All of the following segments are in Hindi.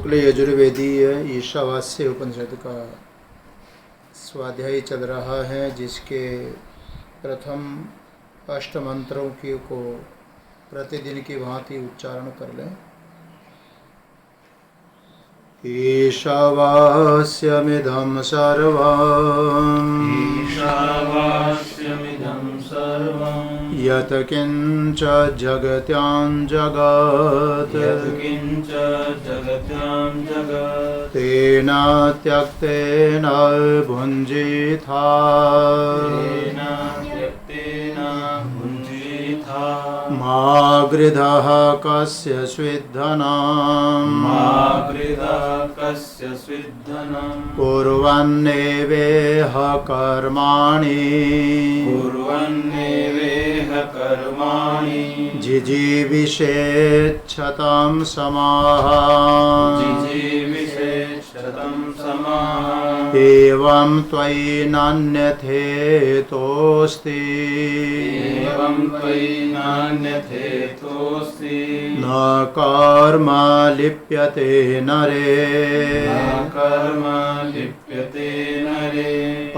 शुक्ल यजुर्वेदीय ईशावास्य उपनिषद का स्वाध्याय चल रहा है, जिसके प्रथम 8 मंत्रों को प्रतिदिन की भांति उच्चारण कर लें। ईशावास्यमिदं सर्वं यत् किंच जगत्यां जगत् तेन त्यक्तेन भुञ्जीथा मा गृधः कस्य स्विद्धनं कुर्वन्नेवेह कर्माणि जिजीविषेच्छतं समाः एवं त्वयि नान्यथेतोऽस्ति न कर्म लिप्यते नरे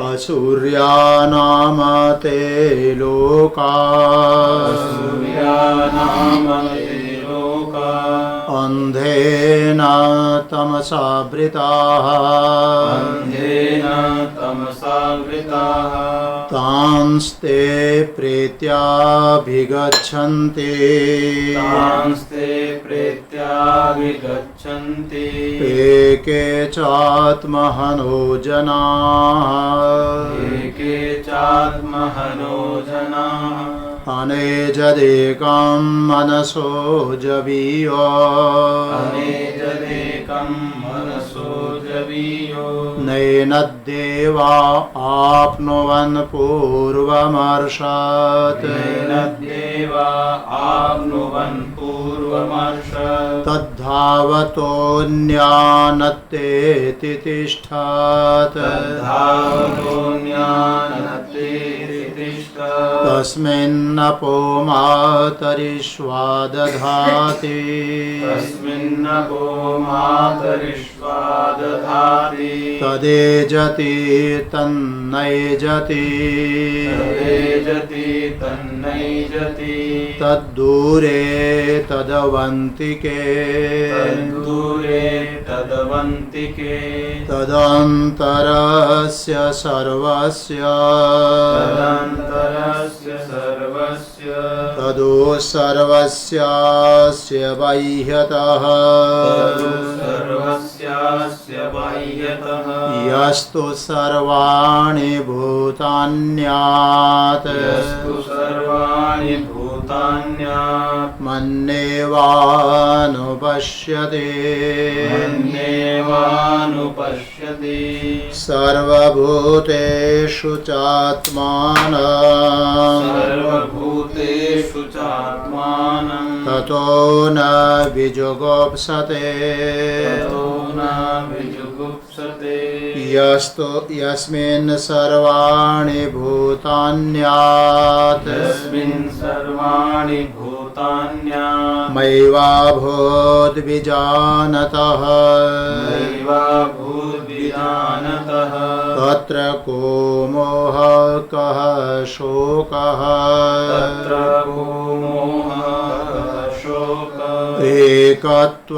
असूर्यानाम ते लोका अंधेन तमसावृताः तांस्ते प्रेत्याभिगच्छन्ति एके चात्महनो जनाः अनेजदेकं मनसो जवीयो नैनद्देवा आप्नुवन् पूर्वमर्षत् तद्धावतोऽन्यानत्तेति तिष्ठत् तस्मिन्नपो मातरिष्वा दधाति तदेजति तन्नैजति तद्दूरे तदवन्तिके तदन्तरस्य सर्वस्य तदो सर्वस्यास्य बाह्यतः यस्तु सर्वाणि भूतान्यात् मन्येवानुपश्यति सर्वभूतेषु चात्मानं ततो न विजुगुप्सते यस्मिन् सर्वाणि भूतान्यात् मय्वाभूद्विजानतः तत्र को मोहः कः शोकः एकत्वमनुपश्यतः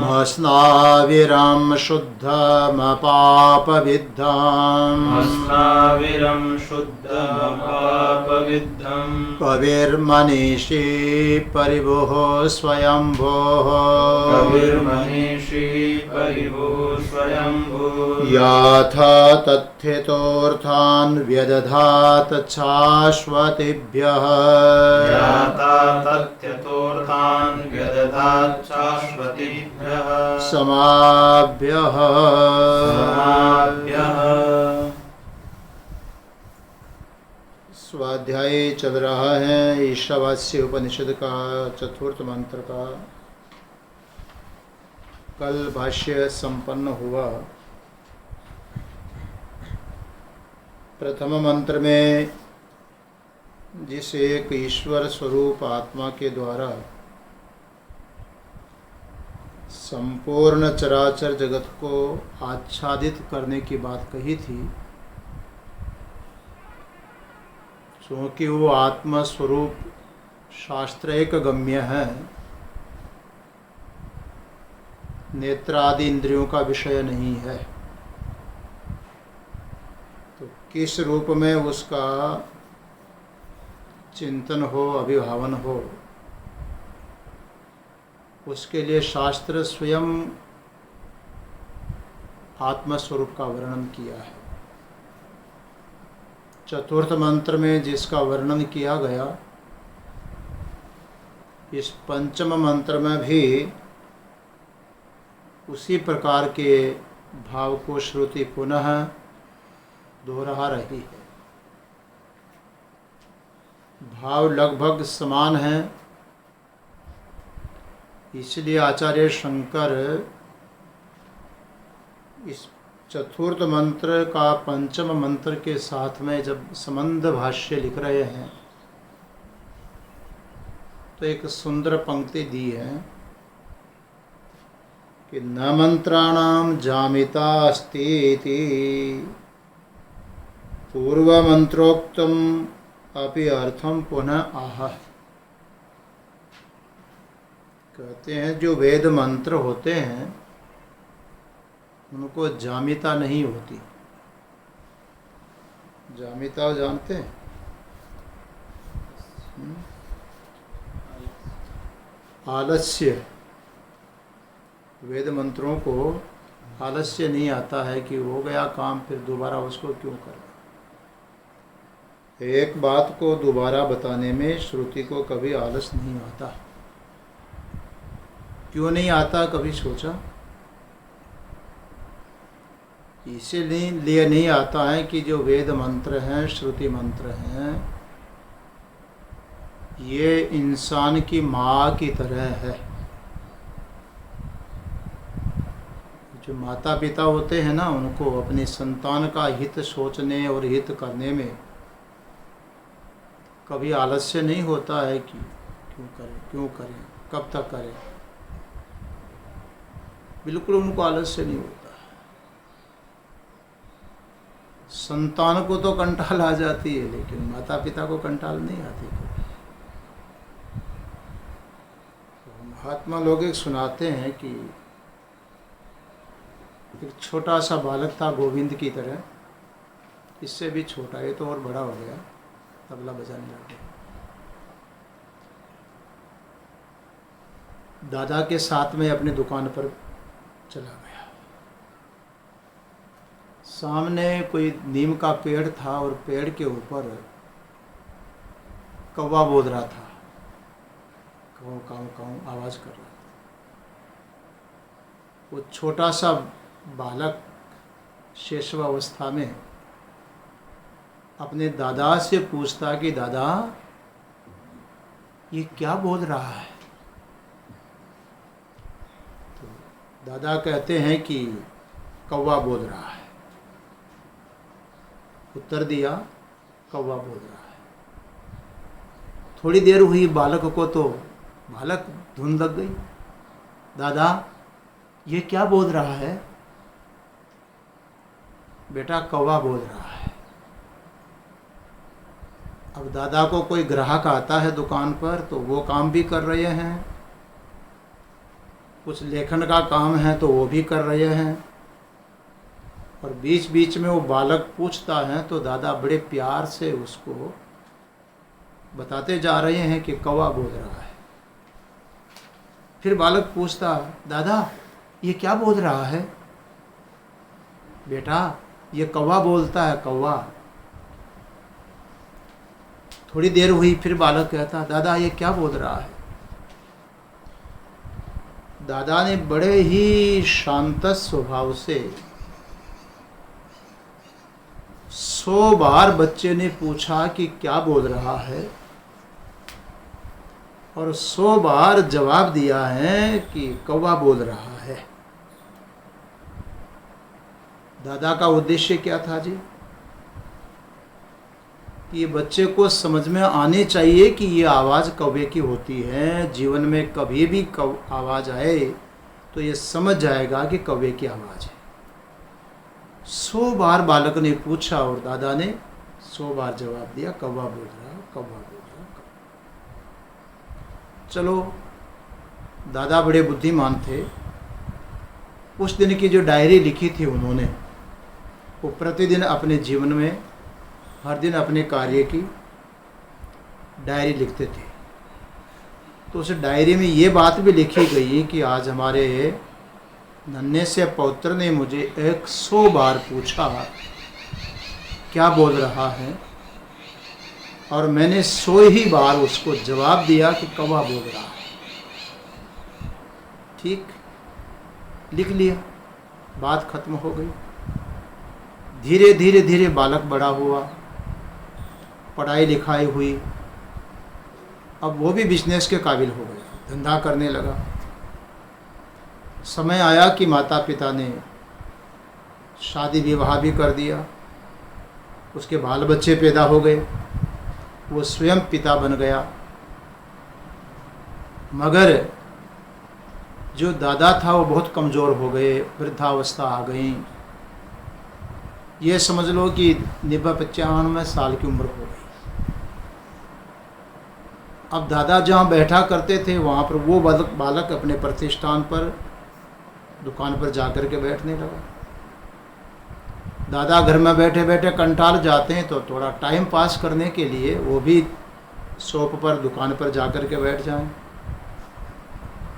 मस्नाविरं शुद्धमपापविद्धम् कविर्मनीषी परिभुः स्वयंभोः याथा तथ्यतोऽर्थान् व्यदधात् शाश्वतीभ्यः समाभ्यः स्वाध्याय चल रहा है ईशावास्य उपनिषद का 4th मंत्र का। कल भाष्य संपन्न हुआ। प्रथम मंत्र में जिस एक ईश्वर स्वरूप आत्मा के द्वारा संपूर्ण चराचर जगत को आच्छादित करने की बात कही थी, क्योंकि वो आत्मा स्वरूप शास्त्रैक गम्य है, नेत्रादि इंद्रियों का विषय नहीं है, तो किस रूप में उसका चिंतन हो, अभिभावन हो, उसके लिए शास्त्र स्वयं आत्मस्वरूप का वर्णन किया है। चतुर्थ मंत्र में जिसका वर्णन किया गया, इस पंचम मंत्र में भी उसी प्रकार के भाव को श्रुति पुनः दोहरा रही है। भाव लगभग समान है, इसलिए आचार्य शंकर इस चतुर्थ मंत्र का पंचम मंत्र के साथ में जब संबंध भाष्य लिख रहे हैं तो एक सुंदर पंक्ति दी है कि न मंत्राणाम जामिता अस्ति इति पूर्व मंत्रोक्तम अपि अर्थम पुनः आह। कहते हैं जो वेद मंत्र होते हैं उनको जामिता नहीं होती। जामिता जानते हैं? आलस्य। वेद मंत्रों को आलस्य नहीं आता है कि हो गया काम फिर दोबारा उसको क्यों करें। एक बात को दोबारा बताने में श्रुति को कभी आलस नहीं आता। क्यों नहीं आता, कभी सोचा? इसीलिए नहीं आता है कि जो वेद मंत्र हैं, श्रुति मंत्र हैं, ये इंसान की माँ की तरह है। जो माता पिता होते हैं ना, उनको अपने संतान का हित सोचने और हित करने में कभी आलस्य नहीं होता है कि क्यों करें, कब तक करें। बिल्कुल उनको आलस्य नहीं होता। संतान को तो कंटाल आ जाती है, लेकिन माता पिता को कंटाल नहीं आती कभी। तो महात्मा लोग एक सुनाते हैं कि एक छोटा सा बालक था गोविंद की तरह, इससे भी छोटा, ये तो और बड़ा हो गया, तबला बजाने लगा। दादा के साथ में अपनी दुकान पर चला गया। सामने कोई नीम का पेड़ था और पेड़ के ऊपर कौवा बोल रहा था, काऊ काऊ काऊ आवाज कर रहा था। वो छोटा सा बालक शेषवावस्था में अपने दादा से पूछता कि दादा ये क्या बोल रहा है। तो दादा कहते हैं कि कौवा बोल रहा है। उत्तर दिया, कौवा बोल रहा है। थोड़ी देर हुई बालक को, तो बालक धुन लग गई। दादा ये क्या बोल रहा है? बेटा कौवा बोल रहा है। अब दादा को कोई ग्राहक आता है दुकान पर, तो वो काम भी कर रहे हैं, कुछ लेखन का काम है तो वो भी कर रहे हैं, और बीच बीच में वो बालक पूछता है तो दादा बड़े प्यार से उसको बताते जा रहे हैं कि कौवा बोल रहा है। फिर बालक पूछता, दादा ये क्या बोल रहा है? बेटा ये कौवा बोलता है, कौवा। थोड़ी देर हुई, फिर बालक कहता, दादा ये क्या बोल रहा है? दादा ने बड़े ही शांत स्वभाव से 100 बार बच्चे ने पूछा कि क्या बोल रहा है, और 100 बार जवाब दिया है कि कौवा बोल रहा है। दादा का उद्देश्य क्या था जी? कि ये बच्चे को समझ में आने चाहिए कि ये आवाज़ कौवे की होती है। जीवन में कभी भी आवाज़ आए तो ये समझ जाएगा कि कौवे की आवाज़ है। 100 बार बालक ने पूछा और दादा ने 100 बार जवाब दिया, कौवा बोल रहा, कौवा बोल रहा। चलो, दादा बड़े बुद्धिमान थे। उस दिन की जो डायरी लिखी थी उन्होंने, वो प्रतिदिन अपने जीवन में हर दिन अपने कार्य की डायरी लिखते थे। तो उस डायरी में ये बात भी लिखी गई कि आज हमारे नन्हे से पौत्र ने मुझे 100 बार पूछा क्या बोल रहा है, और मैंने 100 ही बार उसको जवाब दिया कि कौवा बोल रहा है। ठीक, लिख लिया, बात खत्म हो गई। धीरे धीरे धीरे बालक बड़ा हुआ, पढ़ाई लिखाई हुई, अब वो भी बिजनेस के काबिल हो गया, धंधा करने लगा। समय आया कि माता पिता ने शादी विवाह भी कर दिया, उसके बाल बच्चे पैदा हो गए, वो स्वयं पिता बन गया। मगर जो दादा था वो बहुत कमज़ोर हो गए, वृद्धावस्था आ गई। ये समझ लो कि 95 साल की उम्र हो गई। अब दादा जहाँ बैठा करते थे वहाँ पर वो बालक अपने प्रतिष्ठान पर दुकान पर जाकर के बैठने लगा। दादा घर में बैठे बैठे कंटाल जाते हैं तो थोड़ा टाइम पास करने के लिए वो भी शॉप पर दुकान पर जाकर के बैठ जाएं।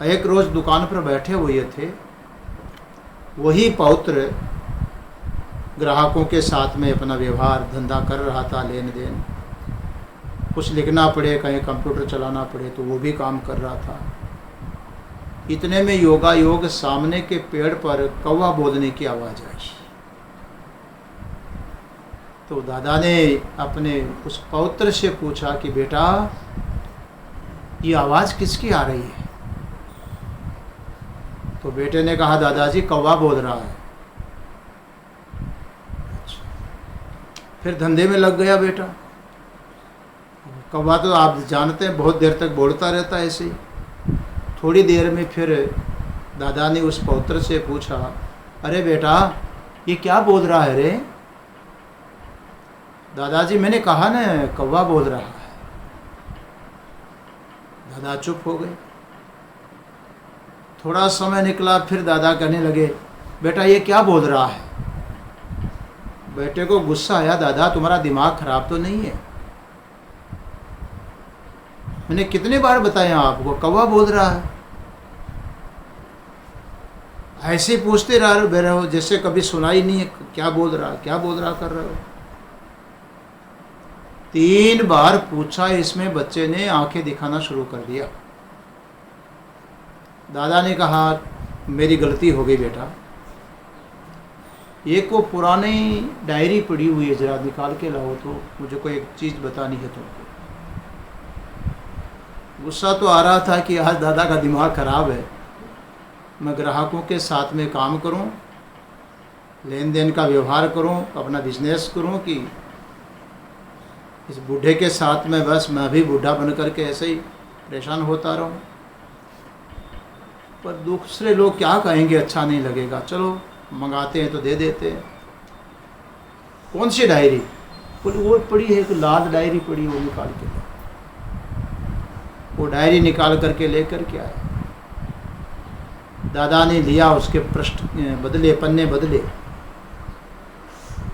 एक रोज़ दुकान पर बैठे हुए थे, वही पौत्र ग्राहकों के साथ में अपना व्यवहार धंधा कर रहा था, लेन देन, कुछ लिखना पड़े, कहीं कंप्यूटर चलाना पड़े तो वो भी काम कर रहा था। इतने में योगायोग सामने के पेड़ पर कौवा बोलने की आवाज़ आई। तो दादा ने अपने उस पौत्र से पूछा कि बेटा, ये आवाज़ किसकी आ रही है? तो बेटे ने कहा, दादाजी कौवा बोल रहा है। फिर धंधे में लग गया बेटा। कौवा तो आप जानते हैं बहुत देर तक बोलता रहता है ऐसे ही। थोड़ी देर में फिर दादा ने उस पौत्र से पूछा, अरे बेटा ये क्या बोल रहा है रे? दादाजी मैंने कहा ना कौवा बोल रहा है। दादा चुप हो गए। थोड़ा समय निकला, फिर दादा कहने लगे, बेटा ये क्या बोल रहा है? बेटे को गुस्सा आया, दादा तुम्हारा दिमाग खराब तो नहीं है? मैंने कितने बार बताया आपको कौवा बोल रहा है। ऐसे पूछते रह हो जैसे कभी सुना ही नहीं है, क्या बोल रहा, क्या बोल रहा कर रहे हो। 3 बार पूछा, इसमें बच्चे ने आंखें दिखाना शुरू कर दिया। दादा ने कहा, मेरी गलती हो गई बेटा, एक वो पुरानी डायरी पड़ी हुई है, जरा निकाल के लाओ तो, मुझे कोई एक चीज़ बतानी है तुमको। गुस्सा तो आ रहा था कि आज दादा का दिमाग खराब है, मैं ग्राहकों के साथ में काम करूं, लेन देन का व्यवहार करूं, अपना बिजनेस करूं, कि इस बूढ़े के साथ में बस मैं भी बूढ़ा बन करके ऐसे ही परेशान होता रहूं। पर दूसरे लोग क्या कहेंगे, अच्छा नहीं लगेगा, चलो मंगाते हैं तो दे देते हैं। कौन सी डायरी? वो पड़ी है, एक लाल डायरी पड़ी, वो निकाल के ला। वो डायरी निकाल करके लेकर के आया। दादा ने लिया, उसके पृष्ठ बदले, पन्ने बदले,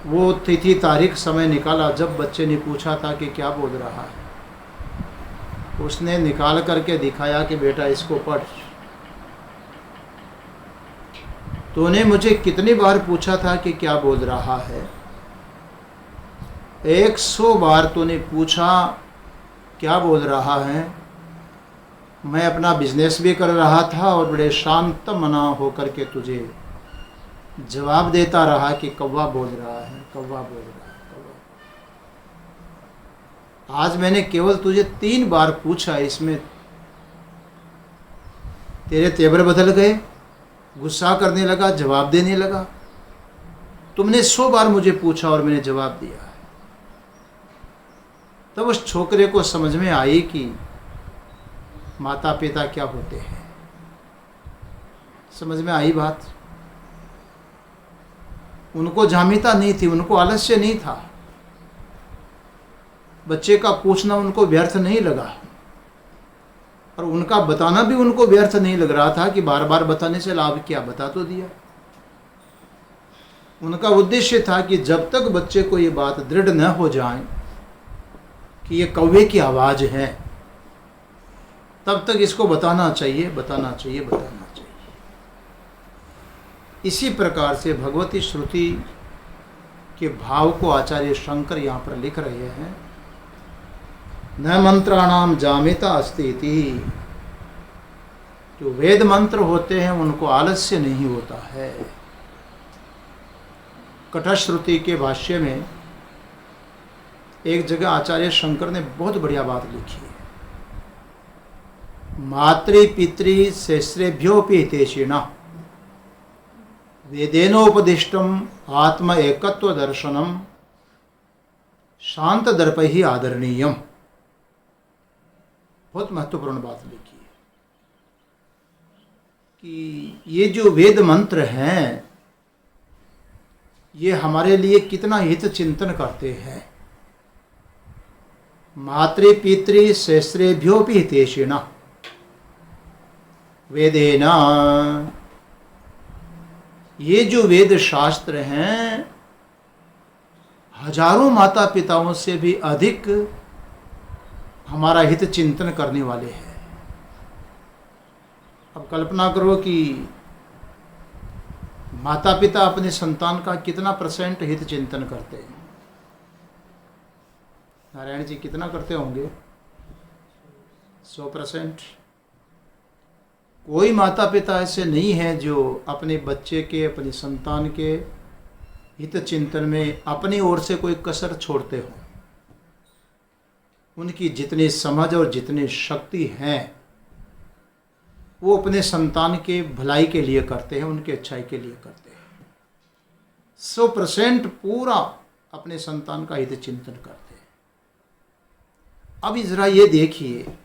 वो तिथि तारीख समय निकाला जब बच्चे ने पूछा था कि क्या बोल रहा है। उसने निकाल करके दिखाया कि बेटा इसको पढ़। तूने मुझे कितनी बार पूछा था कि क्या बोल रहा है? 100 बार तूने पूछा क्या बोल रहा है। मैं अपना बिजनेस भी कर रहा था और बड़े शांत मना होकर के तुझे जवाब देता रहा कि कौवा बोल रहा है, कौवा बोल रहा है, कौवा। आज मैंने केवल तुझे 3 बार पूछा, इसमें तेरे तेवर बदल गए, गुस्सा करने लगा, जवाब देने लगा। तुमने 100 बार मुझे पूछा और मैंने जवाब दिया है। तब उस छोकरे को समझ में आई कि माता पिता क्या होते हैं। समझ में आई बात। उनको जामिता नहीं थी, उनको आलस्य नहीं था, बच्चे का पूछना उनको व्यर्थ नहीं लगा और उनका बताना भी उनको व्यर्थ नहीं लग रहा था कि बार बार बताने से लाभ क्या, बता तो दिया। उनका उद्देश्य था कि जब तक बच्चे को ये बात दृढ़ न हो जाए कि ये कौवे की आवाज़ है, तब तक इसको बताना चाहिए, बताना चाहिए, बताना चाहिए। इसी प्रकार से भगवती श्रुति के भाव को आचार्य शंकर यहाँ पर लिख रहे हैं। न मंत्राणाम जामिता अस्ति इति। जो वेद मंत्र होते हैं उनको आलस्य नहीं होता है। कठश्रुति के भाष्य में एक जगह आचार्य शंकर ने बहुत बढ़िया बात लिखी है। मातृ पितृ शेषेभ्योपि हितेशिना वेदेनोपदिष्टम आत्म एकत्व दर्शनम शांत दर्प ही आदरणीयम। बहुत महत्वपूर्ण बात लिखी है कि ये जो वेद मंत्र हैं ये हमारे लिए कितना हित चिंतन करते हैं। मातृ पितृ शेषेभ्योपि हितेशिना वेदेना। ये जो वेद शास्त्र हैं हजारों माता पिताओं से भी अधिक हमारा हित चिंतन करने वाले हैं। अब कल्पना करो कि माता पिता अपने संतान का कितना % हित चिंतन करते हैं। नारायण जी कितना करते होंगे? 100%। कोई माता पिता ऐसे नहीं है जो अपने बच्चे के, अपनी संतान के हित चिंतन में अपनी ओर से कोई कसर छोड़ते हो। उनकी जितनी समझ और जितनी शक्ति है वो अपने संतान के भलाई के लिए करते हैं, उनके अच्छाई के लिए करते हैं। 100% पूरा अपने संतान का हित चिंतन करते हैं। अब जरा ये देखिए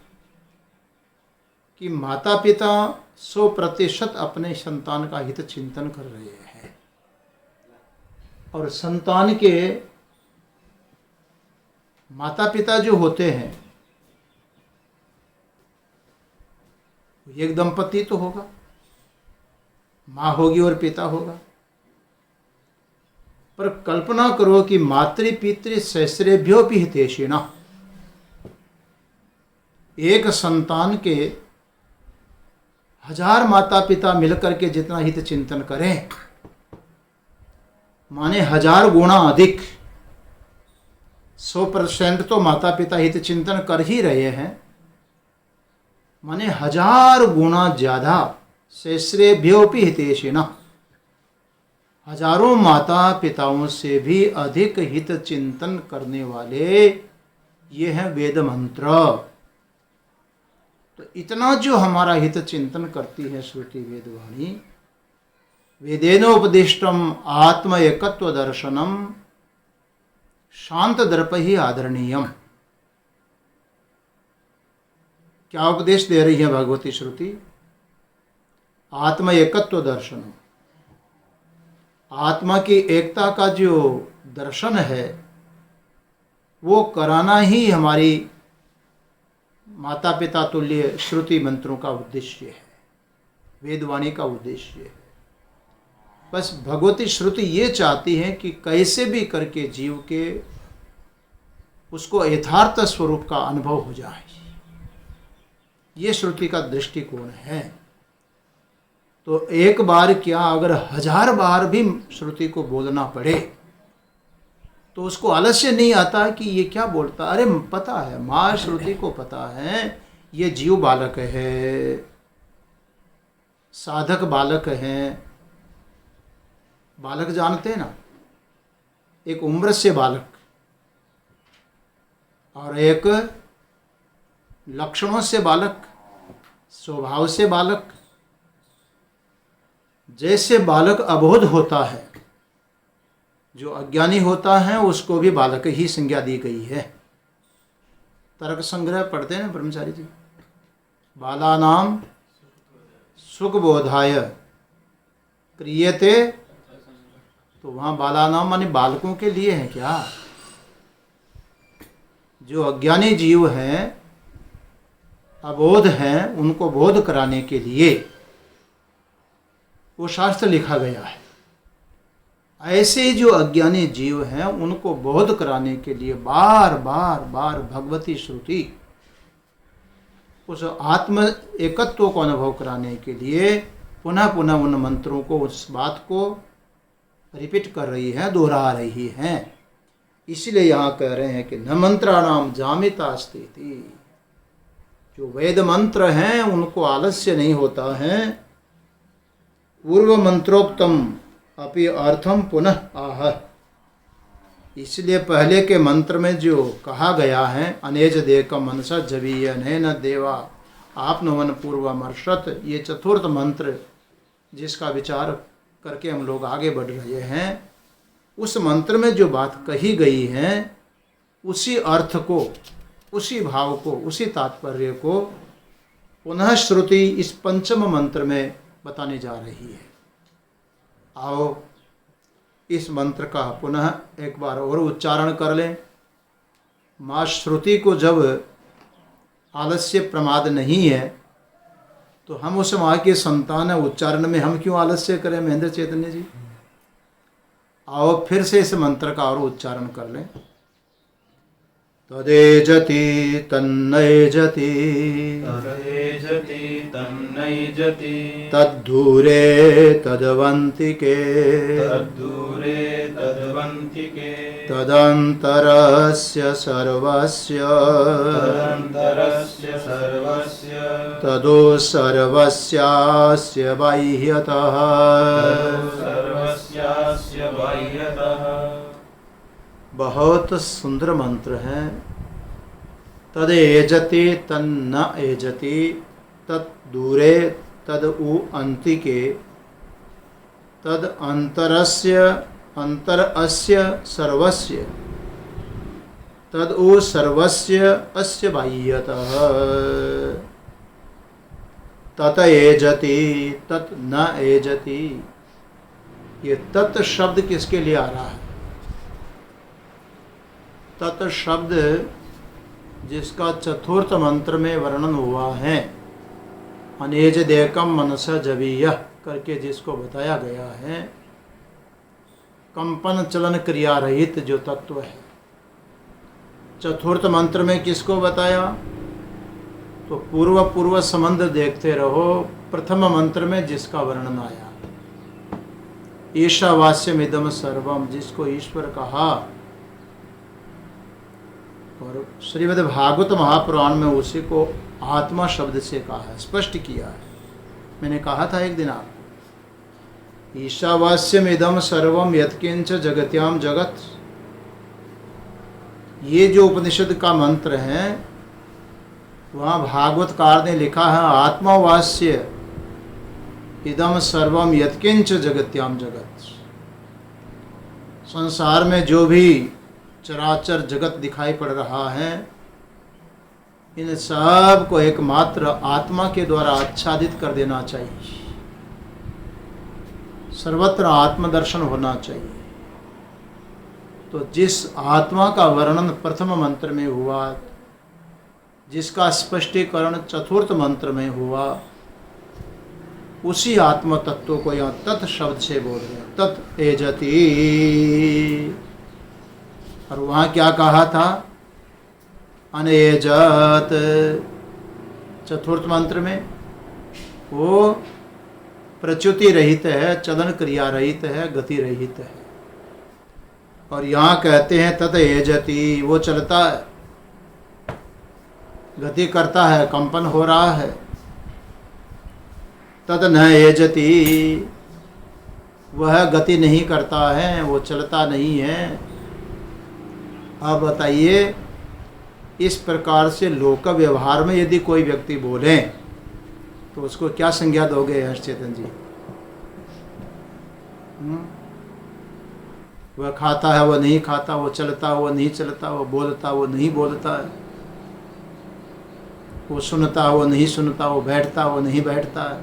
कि माता पिता 100% अपने संतान का हित चिंतन कर रहे हैं और संतान के माता पिता जो होते हैं एक दंपति तो होगा, माँ होगी और पिता होगा। पर कल्पना करो कि मातृ पितृ शेषेभ्योपि हितेशिना। एक संतान के 1000 माता पिता मिलकर के जितना हित चिंतन करें, माने 1000 गुना अधिक। 100% तो माता पिता हित चिंतन कर ही रहे हैं, माने 1000 गुना ज्यादा शेषेभ्योपि हितेशिना। हजारों माता पिताओं से भी अधिक हित चिंतन करने वाले ये हैं वेद मंत्र। तो इतना जो हमारा हित चिंतन करती है श्रुति वेदवाणी। वेदेनोपदिष्टम आत्म एकत्व दर्शनम शांत दर्प ही आदरणीयम। क्या उपदेश दे रही है भगवती श्रुति? आत्म एकत्व दर्शन। आत्मा की एकता का जो दर्शन है वो कराना ही हमारी माता पिता तुल्य श्रुति मंत्रों का उद्देश्य है, वेदवाणी का उद्देश्य है। बस भगवती श्रुति ये चाहती है कि कैसे भी करके जीव के उसको यथार्थ स्वरूप का अनुभव हो जाए। ये श्रुति का दृष्टिकोण है। तो एक बार क्या, अगर 1000 बार भी श्रुति को बोलना पड़े तो उसको आलस्य नहीं आता कि ये क्या बोलता। अरे पता है, माँ श्रुति को पता है ये जीव बालक है, साधक बालक है। बालक जानते हैं ना, एक उम्र से बालक और एक लक्षणों से बालक, स्वभाव से बालक। जैसे बालक अबोध होता है जो अज्ञानी होता है उसको भी बालक ही संज्ञा दी गई है। तर्क संग्रह पढ़ते हैं ना ब्रह्मचारी जी, बालानाम सुखबोधाय क्रियते, तो वहाँ बालानाम माने बालकों के लिए है क्या? जो अज्ञानी जीव हैं, अबोध हैं, उनको बोध कराने के लिए वो शास्त्र लिखा गया है। ऐसे जो अज्ञानी जीव हैं उनको बोध कराने के लिए बार बार बार भगवती श्रुति उस आत्म एकत्व को अनुभव कराने के लिए पुनः पुनः उन मंत्रों को, उस बात को रिपीट कर रही है, दोहरा रही है। इसलिए यहाँ कह रहे हैं कि न मंत्राणाम जामिता स्थिति, जो वेद मंत्र हैं उनको आलस्य नहीं होता है। पूर्व मंत्रोक्तम अपि अर्थम पुनः आह, इसलिए पहले के मंत्र में जो कहा गया है अनेज देकम मनसा जवीय न देवा आपनवन पूर्वमर्षत, ये चतुर्थ मंत्र जिसका विचार करके हम लोग आगे बढ़ रहे हैं, उस मंत्र में जो बात कही गई है उसी अर्थ को, उसी भाव को, उसी तात्पर्य को पुनः श्रुति इस पंचम मंत्र में बताने जा रही है। आओ इस मंत्र का पुनः एक बार और उच्चारण कर लें। माँ श्रुति को जब आलस्य प्रमाद नहीं है तो हम उस माँ के संतान उच्चारण में हम क्यों आलस्य करें महेंद्र चैतन्य जी? आओ फिर से इस मंत्र का और उच्चारण कर लें। तदेजति तन्नैजति, तदेजति तन्नैजति, तद्धूरे तदवन्तिके, तद्धूरे तद्वन्तिके, तदन्तरस्य सर्वस्य, तदन्तरस्य सर्वस्य, तदो सर्वस्यास्य बाह्यतः, सर्वस्यास्य बाह्यतः। बहुत सुंदर मंत्र है। तद एजति तन्न एजति, तद दूरे तद उ अंतिके, तद अंतरस्य अंतर अस्य सर्वस्य, तद उ सर्वस्य अस्य बाह्यतः, तत एजति तत न एजति। ये तत् शब्द किसके लिए आ रहा है? तत् शब्द जिसका चतुर्थ मंत्र में वर्णन हुआ है, अनेज देकम मनस जवीय करके जिसको बताया गया है, कंपन चलन क्रिया रहित जो तत्व है। चतुर्थ मंत्र में किसको बताया? तो पूर्व संबंध देखते रहो। प्रथम मंत्र में जिसका वर्णन आया, ईशावास्यमिदम सर्वम, जिसको ईश्वर कहा, और श्रीमद् भागवत महापुराण में उसी को आत्मा शब्द से कहा है, स्पष्ट किया है। मैंने कहा था एक दिन आपको, ईशावास्यम इदम सर्वम यत्किंच जगत्याम जगत, ये जो उपनिषद का मंत्र है वहाँ भागवतकार ने लिखा है आत्मावास्य इदम सर्वम यत्किंच जगत्याम जगत। संसार में जो भी चराचर जगत दिखाई पड़ रहा है, इन सब को एकमात्र आत्मा के द्वारा आच्छादित कर देना चाहिए। सर्वत्र आत्मदर्शन होना चाहिए। तो जिस आत्मा का वर्णन प्रथम मंत्र में हुआ, जिसका स्पष्टीकरण चतुर्थ मंत्र में हुआ, उसी आत्म तत्व को यहाँ तत् शब्द से बोल रहे हैं, तत् एजति। और वहाँ क्या कहा था? अनेजत चतुर्थ मंत्र में वो प्रच्युति रहित है, चलन क्रिया रहित है, गति रहित है। और यहाँ कहते हैं तत एजति, वो चलता है, गति करता है, कंपन हो रहा है। तत न एजति, वह गति नहीं करता है, वो चलता नहीं है। अब बताइए, इस प्रकार से लोक व्यवहार में यदि कोई व्यक्ति बोले तो उसको क्या संज्ञा दोगे हर्षचेतन जी? वह खाता है वो नहीं खाता, वो चलता वो नहीं चलता, वो बोलता वो नहीं बोलता है, वो सुनता वो नहीं सुनता, वो बैठता वो नहीं बैठता है,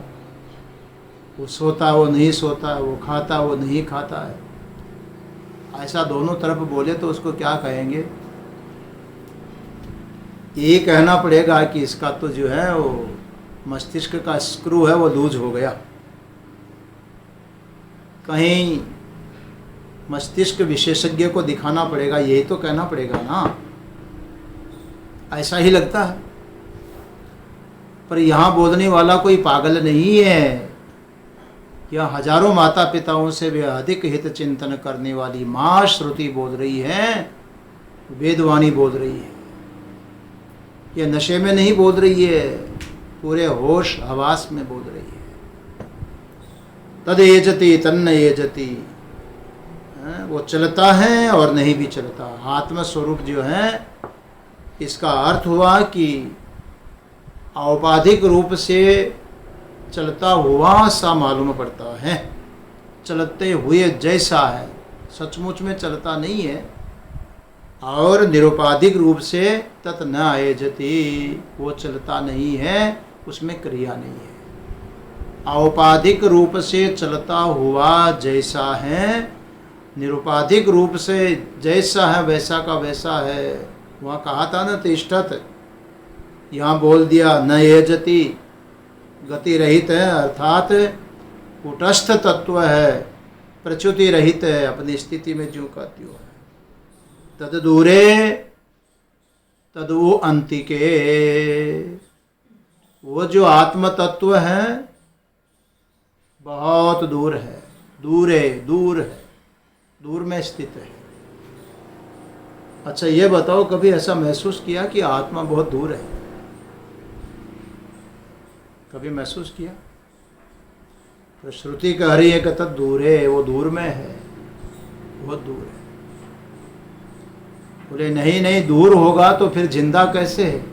वो सोता वो नहीं सोता है, वो खाता वो नहीं खाता है। ऐसा दोनों तरफ बोले तो उसको क्या कहेंगे? ये कहना पड़ेगा कि इसका तो जो है वो मस्तिष्क का स्क्रू है वो लूज हो गया। कहीं मस्तिष्क विशेषज्ञ को दिखाना पड़ेगा, यही तो कहना पड़ेगा ना। ऐसा ही लगता है। पर यहाँ बोलने वाला कोई पागल नहीं है। यह हजारों माता पिताओं से भी अधिक हित चिंतन करने वाली माँ श्रुति बोल रही है, वेदवाणी बोल रही है। यह नशे में नहीं बोल रही है, पूरे होश हवास में बोल रही है। तद एजति तन्न एजति, वो चलता है और नहीं भी चलता। आत्म स्वरूप जो है, इसका अर्थ हुआ कि औपाधिक रूप से चलता हुआ सा मालूम पड़ता है, चलते हुए जैसा है, सचमुच में चलता नहीं है। और निरुपाधिक रूप से तत् न आयजति, वो चलता नहीं है, उसमें क्रिया नहीं है। औपाधिक रूप से चलता हुआ जैसा है, निरुपाधिक रूप से जैसा है वैसा का वैसा है। वहाँ कहा था न तिष्ठत, यहाँ बोल दिया न एजति, गति रहित है, अर्थात कूटस्थ तत्व है, प्रच्युति रहित है, अपनी स्थिति में जो का त्यों है। तद दूरे तदु अंतिके, वो जो आत्म तत्व है बहुत दूर है, दूर है, दूर है, दूर में स्थित है। अच्छा ये बताओ, कभी ऐसा महसूस किया कि आत्मा बहुत दूर है? कभी महसूस किया? तो श्रुति कह रही है कि तद दूर है, वो दूर में है, बहुत दूर है। बोले नहीं नहीं, दूर होगा तो फिर जिंदा कैसे है?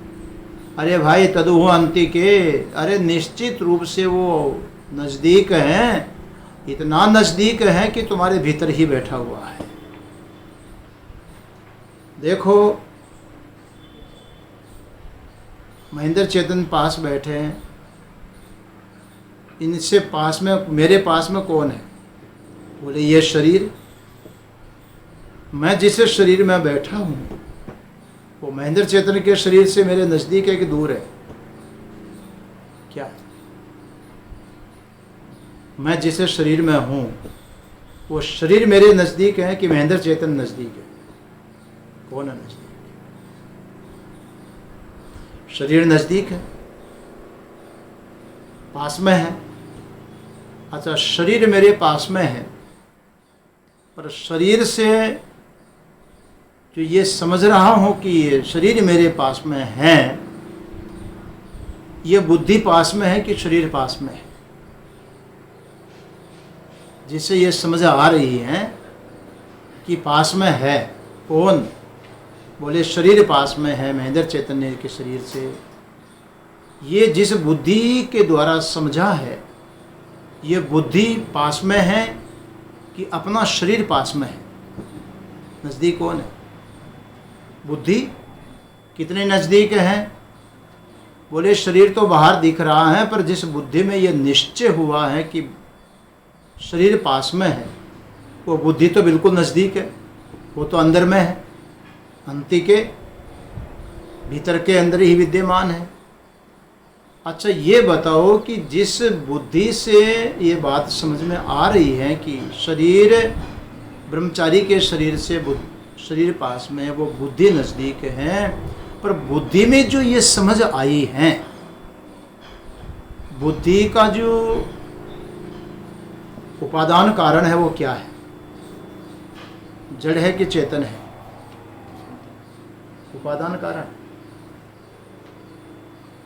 अरे भाई तदु अंतिके, अरे निश्चित रूप से वो नज़दीक है, इतना नज़दीक है कि तुम्हारे भीतर ही बैठा हुआ है। देखो महेंद्र चेतन पास बैठे हैं, इनसे पास में, मेरे पास में कौन है? बोले ये शरीर। मैं जिस शरीर में बैठा हूँ वो महेंद्र चेतन के शरीर से मेरे नज़दीक है कि दूर है? क्या मैं जिस शरीर में हूँ वो शरीर मेरे नज़दीक है कि महेंद्र चेतन नज़दीक है? कौन है नज़दीक? शरीर नज़दीक है, पास में है। अच्छा शरीर मेरे पास में है, पर शरीर से जो ये समझ रहा हूँ कि ये शरीर मेरे पास में है, ये बुद्धि पास में है कि शरीर पास में है? जिससे ये समझ आ रही है कि पास में है। कौन? बोले शरीर पास में है, महेंद्र चैतन्य के शरीर से। ये जिस बुद्धि के द्वारा समझा है, ये बुद्धि पास में है कि अपना शरीर पास में है? नज़दीक कौन है? बुद्धि कितने नज़दीक है? बोले शरीर तो बाहर दिख रहा है, पर जिस बुद्धि में ये निश्चय हुआ है कि शरीर पास में है, वो बुद्धि तो बिल्कुल नज़दीक है, वो तो अंदर में है, अंति के भीतर के अंदर ही विद्यमान है। अच्छा ये बताओ कि जिस बुद्धि से ये बात समझ में आ रही है कि शरीर ब्रह्मचारी के शरीर से शरीर पास में है, वो बुद्धि नज़दीक है, पर बुद्धि में जो ये समझ आई है, बुद्धि का जो उपादान कारण है वो क्या है? जड़ है कि चेतन है? उपादान कारण,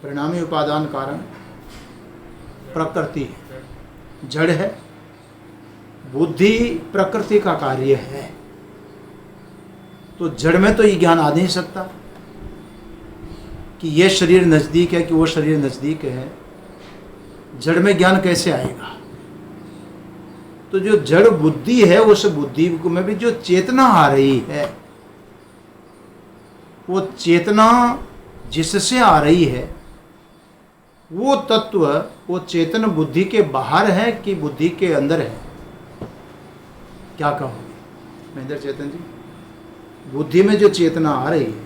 परिणामी उपादान कारण प्रकृति है, जड़ है। बुद्धि प्रकृति का कार्य है, तो जड़ में तो ये ज्ञान आ नहीं सकता कि ये शरीर नज़दीक है कि वो शरीर नज़दीक है। जड़ में ज्ञान कैसे आएगा? तो जो जड़ बुद्धि है उस बुद्धि में भी जो चेतना आ रही है, वो चेतना जिससे आ रही है वो तत्व वो चेतन बुद्धि के बाहर है कि बुद्धि के अंदर है? क्या कहोगे महेंद्र चेतन जी? बुद्धि में जो चेतना आ रही है,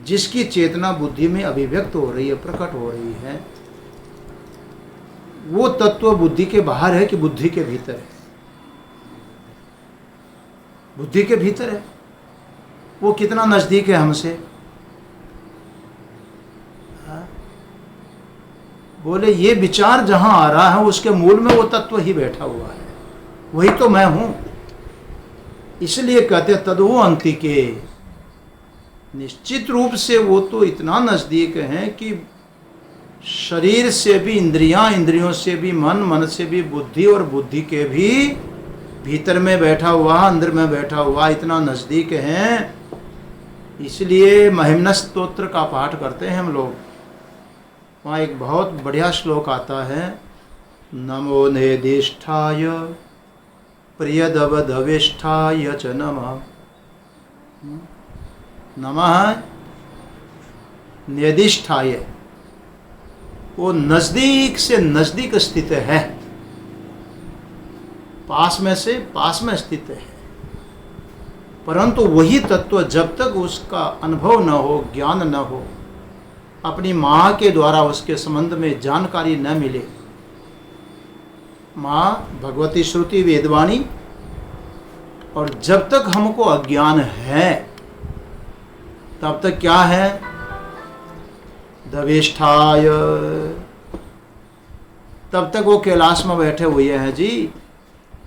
जिसकी चेतना बुद्धि में अभिव्यक्त हो रही है, प्रकट हो रही है, वो तत्व बुद्धि के बाहर है कि बुद्धि के भीतर है? बुद्धि के भीतर है। वो कितना नजदीक है हमसे? बोले ये विचार जहां आ रहा है उसके मूल में वो तत्व ही बैठा हुआ है, वही तो मैं हूं। इसलिए कहते तद्वो अंतिके, निश्चित रूप से वो तो इतना नजदीक है कि शरीर से भी इंद्रियां, इंद्रियों से भी मन, मन से भी बुद्धि और बुद्धि के भी भीतर में बैठा हुआ, अंदर में बैठा हुआ, इतना नजदीक है। इसलिए महिम्न स्तोत्र का पाठ करते हैं हम लोग। वहाँ एक बहुत बढ़िया श्लोक आता है, नमो नेदिष्ठाय प्रियदवदविष्ठाय च नमः। नमः नेदिष्ठाय, वो नजदीक से नजदीक स्थित है, पास में से पास में स्थित है। परंतु वही तत्व जब तक उसका अनुभव न हो, ज्ञान न हो, अपनी माँ के द्वारा उसके संबंध में जानकारी न मिले, माँ भगवती श्रुति वेदवाणी, और जब तक हमको अज्ञान है तब तक क्या है? दवेष्ठाय, तब तक वो कैलाश में बैठे हुए हैं जी।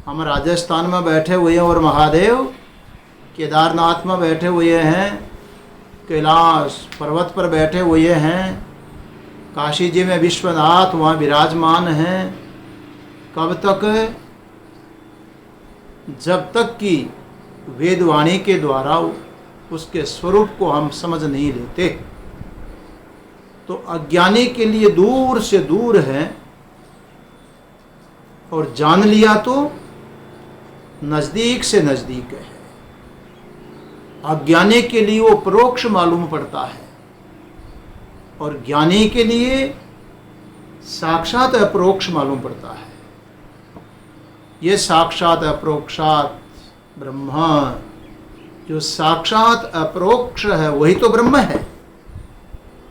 हम राजस्थान में बैठे हुए हैं और महादेव केदारनाथ में बैठे हुए हैं, कैलाश पर्वत पर बैठे हुए हैं, काशी जी में विश्वनाथ वहाँ विराजमान हैं। कब तक? जब तक कि वेदवाणी के द्वारा उसके स्वरूप को हम समझ नहीं लेते। तो अज्ञानी के लिए दूर से दूर है, और जान लिया तो नजदीक से नजदीक है। अज्ञानी के लिए वो परोक्ष मालूम पड़ता है, और ज्ञानी के लिए साक्षात अपरोक्ष मालूम पड़ता है। ये साक्षात अपरोक्षात ब्रह्म, जो साक्षात अपरोक्ष है वही तो ब्रह्म है,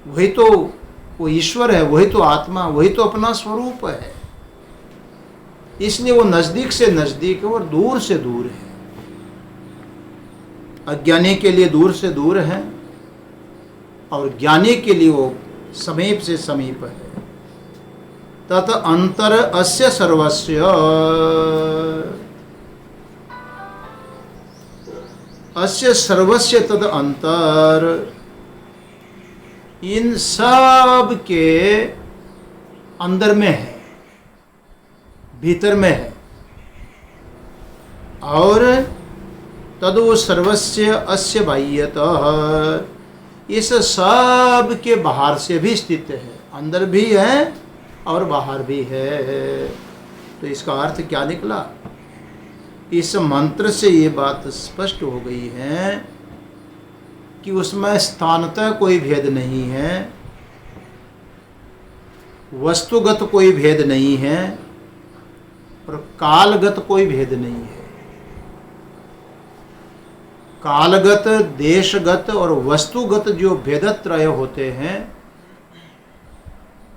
वही तो वो ईश्वर है, वही तो आत्मा, वही तो अपना स्वरूप है। इसलिए वो नजदीक से नजदीक है और दूर से दूर है। अज्ञानी के लिए दूर से दूर है, और ज्ञानी के लिए वो समीप से समीप है। तत अंतर अस्य सर्वस्य, अस्य सर्वस्य तद अंतर, इन सब के अंदर में है, भीतर में है। और तदो सर्वस्य अस्य बाह्यतः, इस सब के बाहर से भी स्थित है, अंदर भी है और बाहर भी है। तो इसका अर्थ क्या निकला? इस मंत्र से ये बात स्पष्ट हो गई है कि उसमें स्थानतः कोई भेद नहीं है, वस्तुगत कोई भेद नहीं है, और कालगत कोई भेद नहीं है। कालगत, देशगत और वस्तुगत जो भेदत्रय होते हैं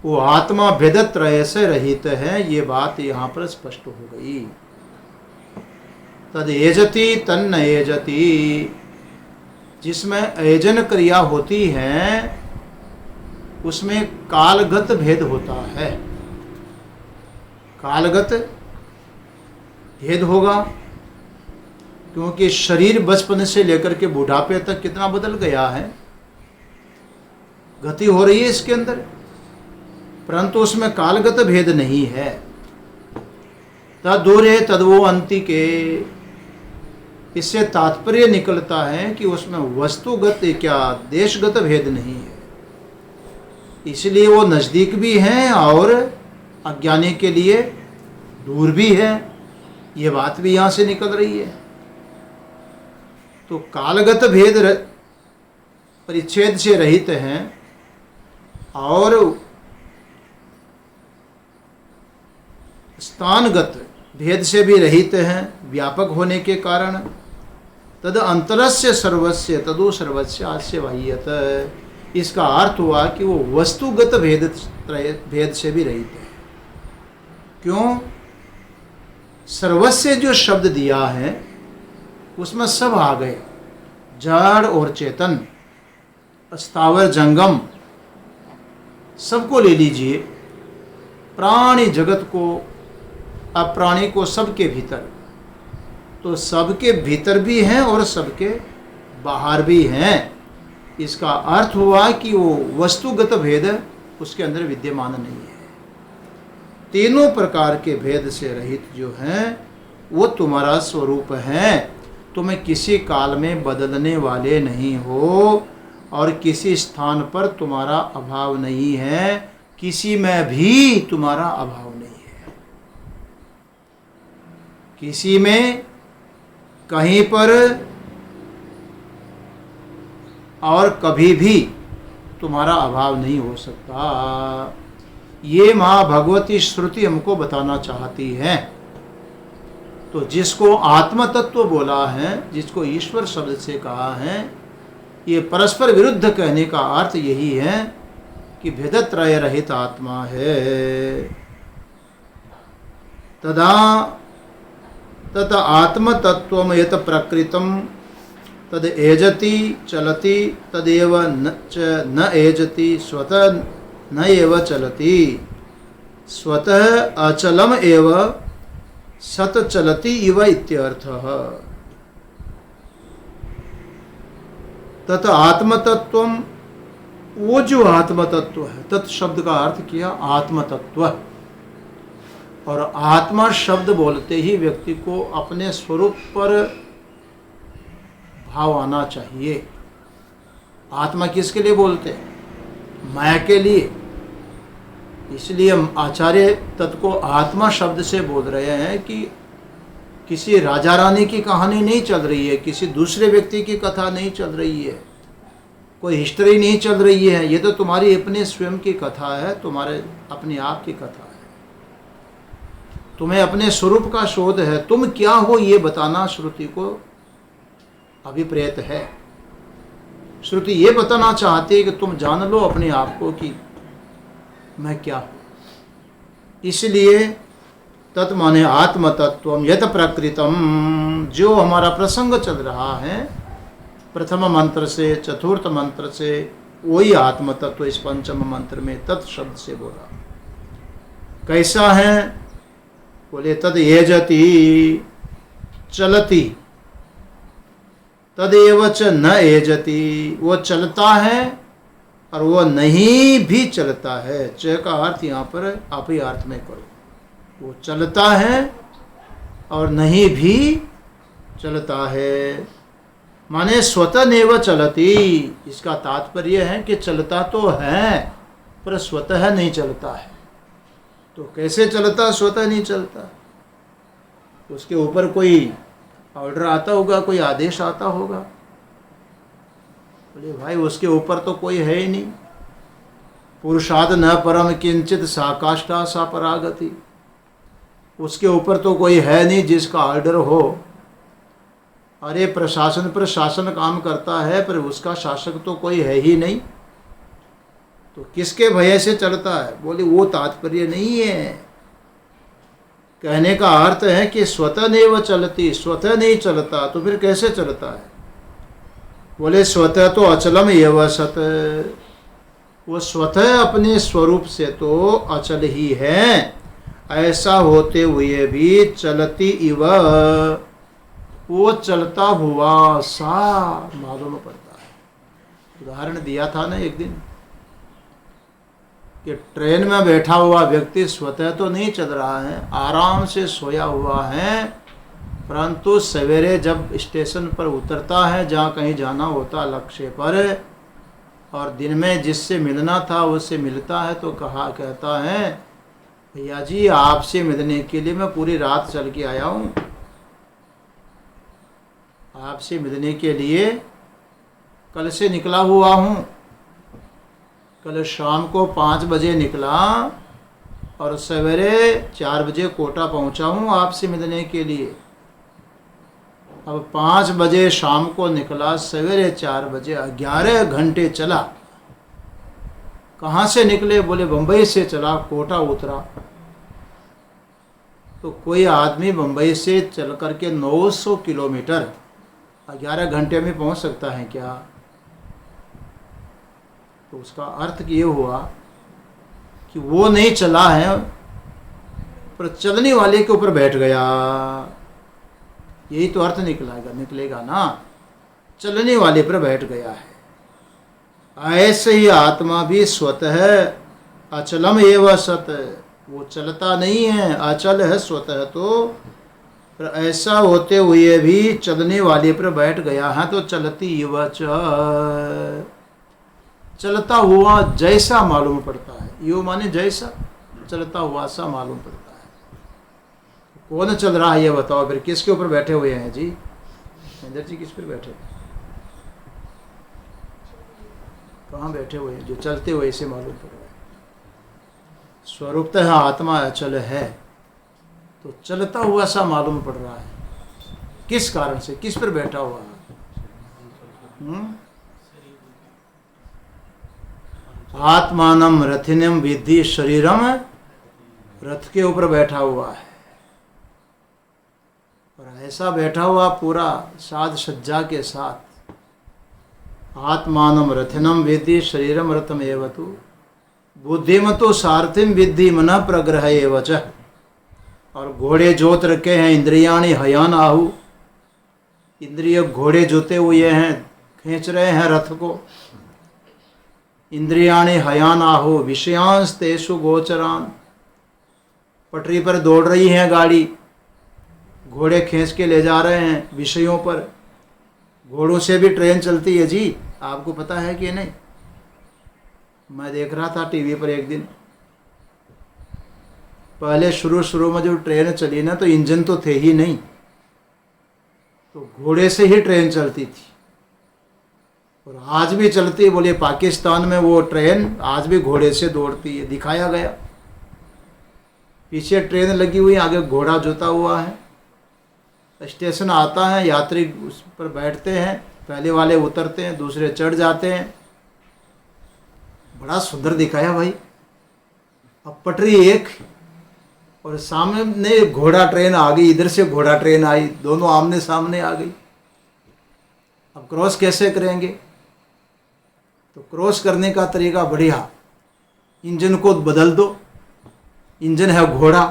वो आत्मा भेदत्रय से रहित है। ये बात यहाँ पर स्पष्ट हो गई। तद एजति तन्न एजति, जिसमें अयजन क्रिया होती है उसमें कालगत भेद होता है। कालगत भेद होगा, क्योंकि शरीर बचपन से लेकर के बुढ़ापे तक कितना बदल गया है, गति हो रही है इसके अंदर, परंतु उसमें कालगत भेद नहीं है। तदूरे तद्वो अंतिके, इससे तात्पर्य निकलता है कि उसमें वस्तुगत क्या देशगत भेद नहीं है। इसलिए वो नज़दीक भी हैं और अज्ञानी के लिए दूर भी है। ये बात भी यहाँ से निकल रही है। तो कालगत भेद परिच्छेद से रहित हैं और स्थानगत भेद से भी रहित हैं व्यापक होने के कारण। तद अंतरस्य सर्वस्य तदो सर्वस्य आस्य बाह्यत। इसका अर्थ हुआ कि वो वस्तुगत भेद से भी रहित है। क्यों? सर्वस्य जो शब्द दिया है उसमें सब आ गए, जड़ और चेतन, स्थावर जंगम, सबको ले लीजिए, प्राणी जगत को, अप्राणी को, सबके भीतर। तो सबके भीतर भी हैं और सबके बाहर भी हैं। इसका अर्थ हुआ कि वो वस्तुगत भेद उसके अंदर विद्यमान नहीं है। तीनों प्रकार के भेद से रहित जो हैं वो तुम्हारा स्वरूप है। तुम्हें किसी काल में बदलने वाले नहीं हो और किसी स्थान पर तुम्हारा अभाव नहीं है, किसी में भी तुम्हारा अभाव नहीं है। किसी में, कहीं पर और कभी भी तुम्हारा अभाव नहीं हो सकता। ये माँ भगवती श्रुति हमको बताना चाहती है। तो जिसको आत्म तत्व बोला है, जिसको ईश्वर शब्द से कहा है, ये परस्पर विरुद्ध कहने का अर्थ यही है कि भेदत्रय रहित आत्मा है। तदा तत आत्म तत्वम यत प्रकृतम तद एजति चलति तदेव न एजति स्वतः न एव चलति स्वतः अचलम एव सत चलति इव इत्यर्थः। तत आत्मतत्वम, वो जो आत्मतत्व है, तत् शब्द का अर्थ किया आत्मतत्व। और आत्मा शब्द बोलते ही व्यक्ति को अपने स्वरूप पर भाव आना चाहिए। आत्मा किसके लिए बोलते हैं? माया के लिए। इसलिए आचार्य तत्व को आत्मा शब्द से बोल रहे हैं कि किसी राजा रानी की कहानी नहीं चल रही है, किसी दूसरे व्यक्ति की कथा नहीं चल रही है, कोई हिस्ट्री नहीं चल रही है। ये तो तुम्हारी अपने स्वयं की कथा है, तुम्हारे अपने आप की कथा है। तुम्हें अपने स्वरूप का शोध है, तुम क्या हो ये बताना श्रुति को अभिप्रेत है। श्रुति ये बताना चाहती है कि तुम जान लो अपने आप को कि मैं क्या हूँ। इसलिए तत् माने आत्म तत्वम यत प्रकृतम, जो हमारा प्रसंग चल रहा है प्रथम मंत्र से चतुर्थ मंत्र से, वही आत्म तत्व इस पंचम मंत्र में तत् शब्द से बोला। कैसा है? बोले तद एजति चलती तदेव च न एजति। वो चलता है और वो नहीं भी चलता है। च का अर्थ यहाँ पर आप ही अर्थ में करो। वो चलता है और नहीं भी चलता है, माने स्वतः नेव चलती। इसका तात्पर्य है कि चलता तो है पर स्वतः नहीं चलता है। तो कैसे चलता? स्वतः नहीं चलता। उसके ऊपर कोई ऑर्डर आता होगा, कोई आदेश आता होगा। बोले भाई उसके ऊपर तो कोई है ही नहीं। पुरुषाद न परम किंचित सा काष्ठा सा परागति। उसके ऊपर तो कोई है नहीं जिसका ऑर्डर हो। अरे प्रशासन पर शासन काम करता है पर उसका शासक तो कोई है ही नहीं, तो किसके भय से चलता है? बोले वो तात्पर्य नहीं है। कहने का अर्थ है कि स्वतः नैव चलती, स्वतः नहीं चलता तो फिर कैसे चलता है? बोले स्वतः तो अचलम एव सत। वो स्वतः अपने स्वरूप से तो अचल ही है, ऐसा होते हुए भी चलती इव, वो चलता हुआ सा मालूम पड़ता है। उदाहरण दिया था ना एक दिन कि ट्रेन में बैठा हुआ व्यक्ति स्वतः तो नहीं चल रहा है, आराम से सोया हुआ है, परंतु सवेरे जब स्टेशन पर उतरता है, जहाँ कहीं जाना होता लक्ष्य पर, और दिन में जिससे मिलना था उससे मिलता है, तो कहता है भैया जी आपसे मिलने के लिए मैं पूरी रात चल के आया हूँ, आपसे मिलने के लिए कल से निकला हुआ हूँ। कल शाम को 5 बजे निकला और सवेरे 4 बजे कोटा पहुँचा हूँ आपसे मिलने के लिए। अब 5 बजे शाम को निकला, सवेरे 4 बजे 11 घंटे चला। कहाँ से निकले? बोले बम्बई से चला, कोटा उतरा। तो कोई आदमी बम्बई से चल करके 900 किलोमीटर 11 घंटे में पहुंच सकता है क्या? तो उसका अर्थ ये हुआ कि वो नहीं चला है पर चलने वाले के ऊपर बैठ गया। यही तो अर्थ निकलेगा ना, चलने वाले पर बैठ गया है। ऐसे ही आत्मा भी स्वतः अचलम एवं सत, वो चलता नहीं है, अचल है स्वतः तो, पर ऐसा होते हुए भी चलने वाले पर बैठ गया है। तो चलती वच, चलता हुआ जैसा मालूम पड़ता है। यो माने जैसा, चलता हुआ सा मालूम पड़ता है। कौन चल रहा है ये बताओ फिर, किसके ऊपर बैठे हुए हैं जी? महेंद्र जी किस पर बैठे, कहाँ बैठे हुए हैं जो चलते हुए ऐसे मालूम पड़ रहा है? स्वरूपतः आत्मा अचल है तो चलता हुआ सा मालूम पड़ रहा है। किस कारण से, किस पर बैठा हुआ है? आत्मानम रथिनम विद्धि शरीरम, रथ के ऊपर बैठा हुआ है और ऐसा बैठा हुआ पूरा साज सज्जा के साथ। आत्मानम रथिनम विद्धि शरीरम रथम एवतु बुद्धिमतो सारथिम विद्धि मन प्रग्रह एवच। और घोड़े जोत रखे हैं, इंद्रियाणि हयान आहु, इंद्रिय घोड़े जोते हुए हैं, खींच रहे हैं रथ को। इंद्रियाणि हयान आहु विषयांश तेषु गोचरान, पटरी पर दौड़ रही हैं गाड़ी, घोड़े खींच के ले जा रहे हैं विषयों पर। घोड़ों से भी ट्रेन चलती है जी, आपको पता है कि नहीं? मैं देख रहा था टीवी पर एक दिन, पहले शुरू में जो ट्रेन चली ना तो इंजन तो थे ही नहीं, तो घोड़े से ही ट्रेन चलती थी और आज भी चलती है। बोले पाकिस्तान में वो ट्रेन आज भी घोड़े से दौड़ती है, दिखाया गया। पीछे ट्रेन लगी हुई, आगे घोड़ा जोता हुआ है। स्टेशन आता है, यात्री उस पर बैठते हैं, पहले वाले उतरते हैं, दूसरे चढ़ जाते हैं। बड़ा सुंदर दिखाया भाई। अब पटरी एक और सामने घोड़ा ट्रेन आ गई, इधर से घोड़ा ट्रेन आई, दोनों आमने सामने आ गई। अब क्रॉस कैसे करेंगे? तो क्रॉस करने का तरीका बढ़िया, इंजन को बदल दो। इंजन है घोड़ा,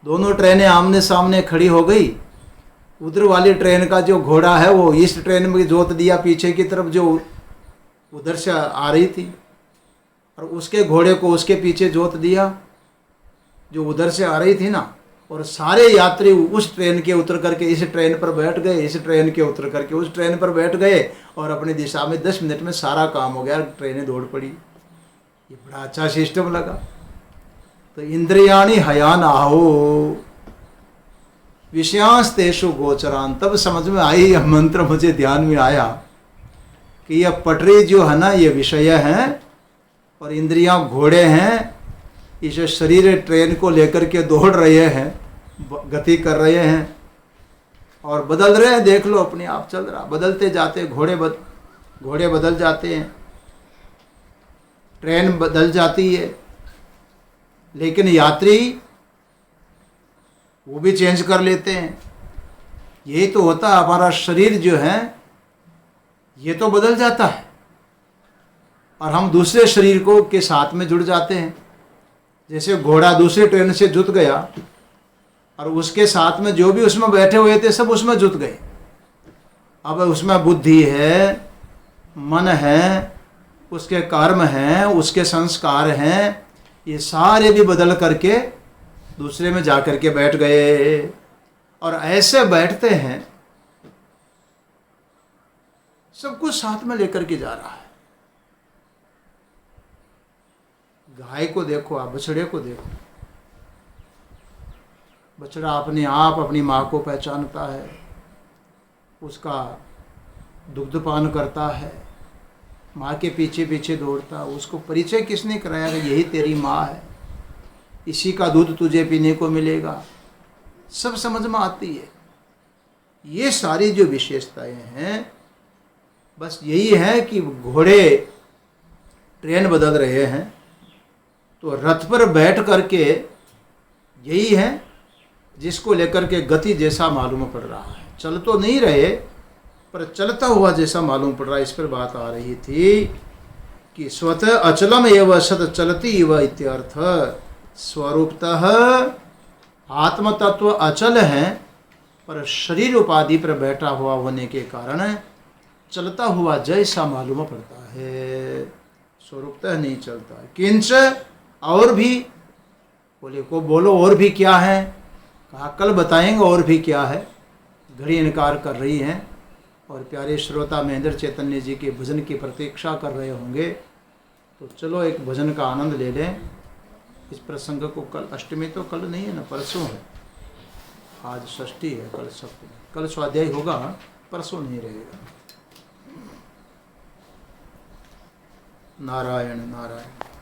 दोनों ट्रेनें आमने सामने खड़ी हो गई। उधर वाली ट्रेन का जो घोड़ा है वो इस ट्रेन में जोत दिया पीछे की तरफ जो उधर से आ रही थी, और उसके घोड़े को उसके पीछे जोत दिया जो उधर से आ रही थी ना। और सारे यात्री उस ट्रेन के उतर करके इस ट्रेन पर बैठ गए, इस ट्रेन के उतर करके उस ट्रेन पर बैठ गए और अपनी दिशा में 10 मिनट में सारा काम हो गया, ट्रेनें दौड़ पड़ी। ये बड़ा अच्छा सिस्टम लगा। तो इंद्रियाणि हयान आहो विषयांश तेषु गोचरान, तब समझ में आई यह मंत्र, मुझे ध्यान में आया कि यह पटरी जो है ना ये विषय है और इंद्रियां घोड़े हैं। इस शरीर ट्रेन को लेकर के दौड़ रहे हैं, गति कर रहे हैं और बदल रहे हैं। देख लो अपने आप चल रहा, बदलते जाते घोड़े बदल जाते हैं, ट्रेन बदल जाती है, लेकिन यात्री वो भी चेंज कर लेते हैं। यही तो होता है, हमारा शरीर जो है ये तो बदल जाता है और हम दूसरे शरीर को के साथ में जुड़ जाते हैं। जैसे घोड़ा दूसरी ट्रेन से जुट गया और उसके साथ में जो भी उसमें बैठे हुए थे सब उसमें जुट गए। अब उसमें बुद्धि है, मन है, उसके कर्म हैं, उसके संस्कार हैं, ये सारे भी बदल करके दूसरे में जा करके बैठ गए। और ऐसे बैठते हैं, सब कुछ साथ में लेकर के जा रहा है। गाय को देखो आप, बछड़े को देखो, बछड़ा अपने आप अपनी माँ को पहचानता है, उसका दुग्धपान करता है, माँ के पीछे पीछे दौड़ता है। उसको परिचय किसने कराया कि यही तेरी माँ है, इसी का दूध तुझे पीने को मिलेगा, सब समझ में आती है। ये सारी जो विशेषताएं हैं, बस यही है कि घोड़े ट्रेन बदल रहे हैं तो रथ पर बैठ करके यही है जिसको लेकर के गति जैसा मालूम पड़ रहा है। चल तो नहीं रहे पर चलता हुआ जैसा मालूम पड़ रहा है। इस पर बात आ रही थी कि स्वतः अचलम एवं सत चलती इव इत्यर्थ। स्वरूपतः आत्मतत्व अचल है पर शरीर उपाधि पर बैठा हुआ होने के कारण चलता हुआ जैसा मालूम पड़ता है, स्वरूपतः नहीं चलता है। किंच और भी बोले को बोलो और भी क्या है, कहा कल बताएंगे और भी क्या है। घड़ी इनकार कर रही हैं और प्यारे श्रोता महेंद्र चैतन्य जी के भजन की प्रतीक्षा कर रहे होंगे, तो चलो एक भजन का आनंद ले लें। इस प्रसंग को कल, अष्टमी तो कल नहीं है ना, परसों है, आज षष्ठी है, कल सप्तमी, कल स्वाध्याय होगा, परसों नहीं रहेगा। नारायण नारायण।